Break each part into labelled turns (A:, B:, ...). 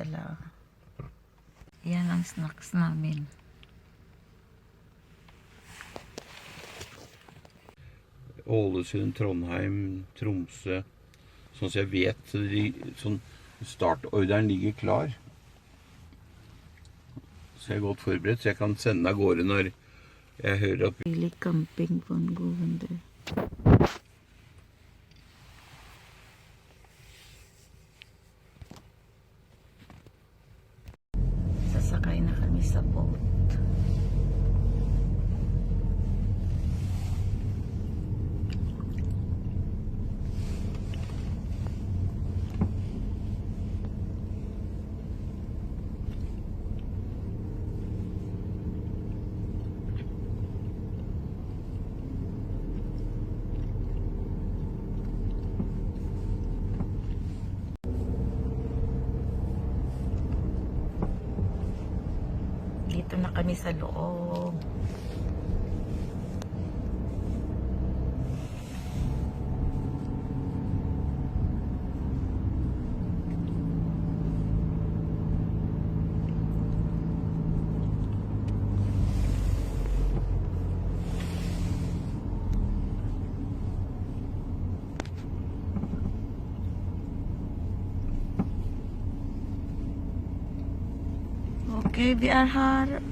A: dala. Yan ang snacks namin.
B: Ålesund, Trondheim, Tromsø. Sånn som jeg vet, sånn startorderen ligger klar. Så jeg er godt forberedt, så jeg kan sende av gårde når jeg hører at
A: Billig camping på en gående. Sasakay na kami sa boat. Dito na kami sa loob. Okay, we are here.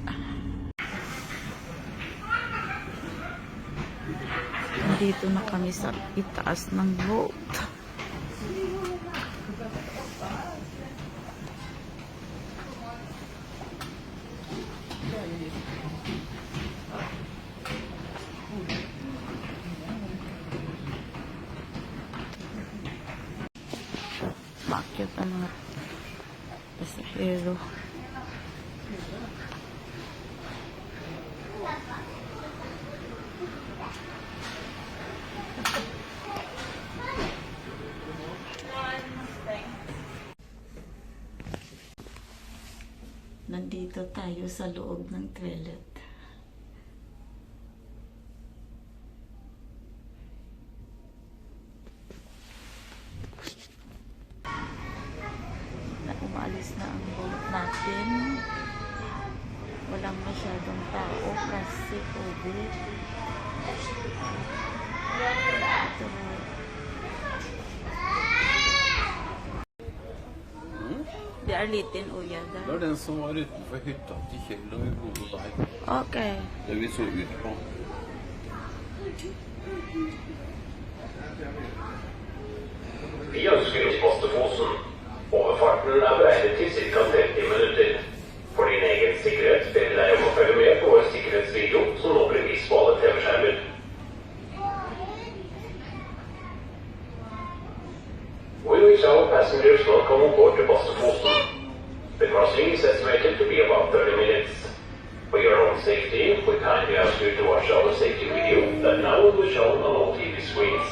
A: Dito na kami sa itaas ng boat. Bakit ang mga pasahero? Nandito tayo sa loob ng toilet. Umalis na ang boat natin. Walang masyadong tao kasi COVID. Ito. Det er liten oja der.
B: Det var den som var utenfor hytta til Kjell og vi bodde der.
A: Ok.
B: Det vi så ut på.
C: Vi ønsker oss Pastefosen. Overfarten er beregnet til ca. 30 minutter. For din egen sikkerhet ber deg om å følge med på vår sikkerhetsvideo som nå blir vist på alle TV-skjermer. We wish our passengers welcome on board to Pastefosen. The crossing is estimated to be about 30 minutes. For your own safety, we kindly ask you to watch our safety video that now will be shown on all TV screens.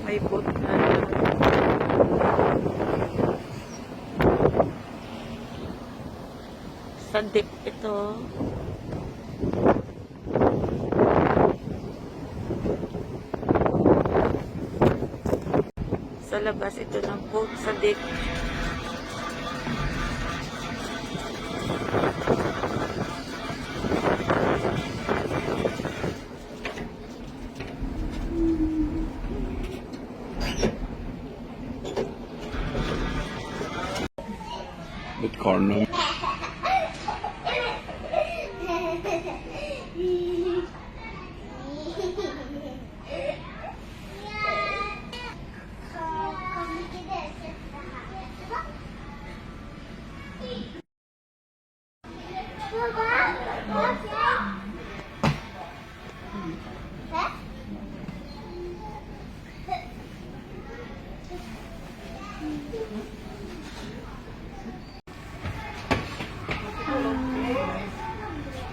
A: May boat na. Sa deck ito. Sa labas ito ng boat sa deck.
B: Mot karen.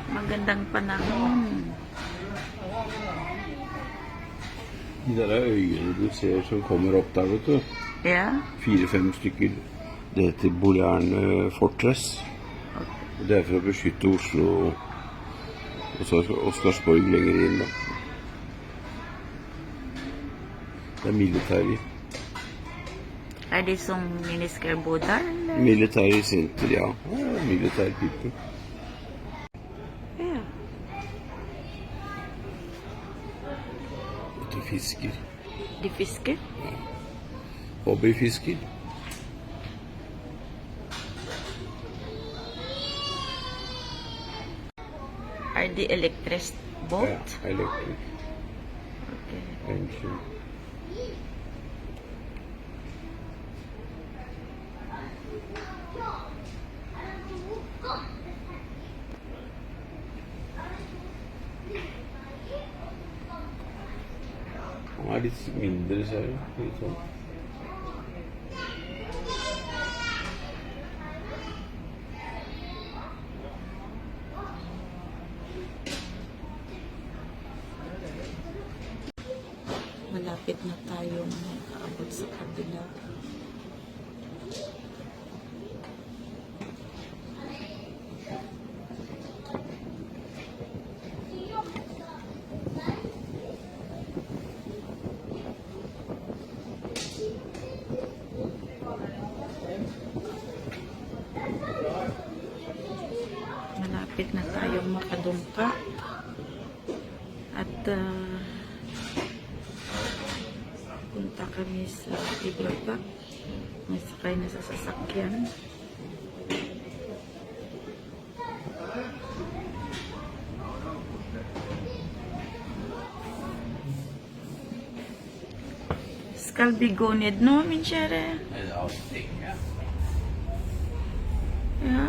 A: Magandang panahon.
B: De der er øyene du ser som kommer opp der, vet du.
A: Ja.
B: 4-5 stykker. Det heter Bolerne Fortress. Det er for å beskytte Oslo, og så er Oscarsborg lenger inn da. Det er militære.
A: Er det som mennesker der, eller?
B: Militære center, ja. Militære people.
A: Ja.
B: De fisker.
A: De fisker?
B: Hobbyfisker.
A: Er det elektrisk båt?
B: Ja, elektrik.
A: Okay.
B: Engine. Han er litt mindre, ser du. Litt sånn.
A: Malapit na tayong makaabot sa kabila. Malapit na tayong makadungka. At punta kami sa ibaba. May sakay na sa sasakyan. Skal vi gå ned nå, min kjære? Ja.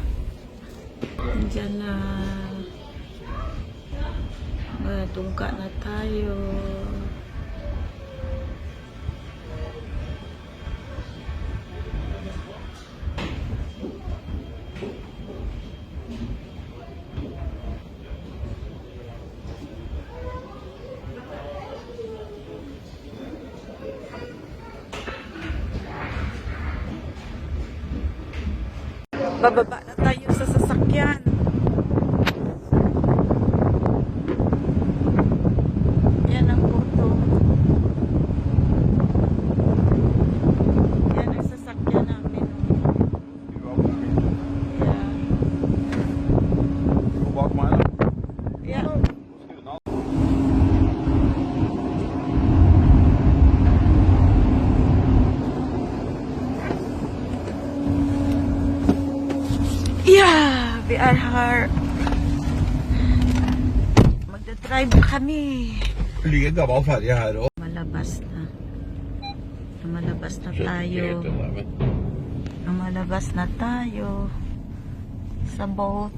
A: Diyan na tungka na tayo. Bababa na tayo sa sasakyan. Yan ang photo. Yan ang sasakyan namin. Yeah.
B: Bak meg da.
A: Yeah. Yeah, we are here. Magdadrive kami.
B: Det ligger en gammel ferje her også.
A: Malabas na. Lumalabas na tayo. Lumalabas na tayo sa boat.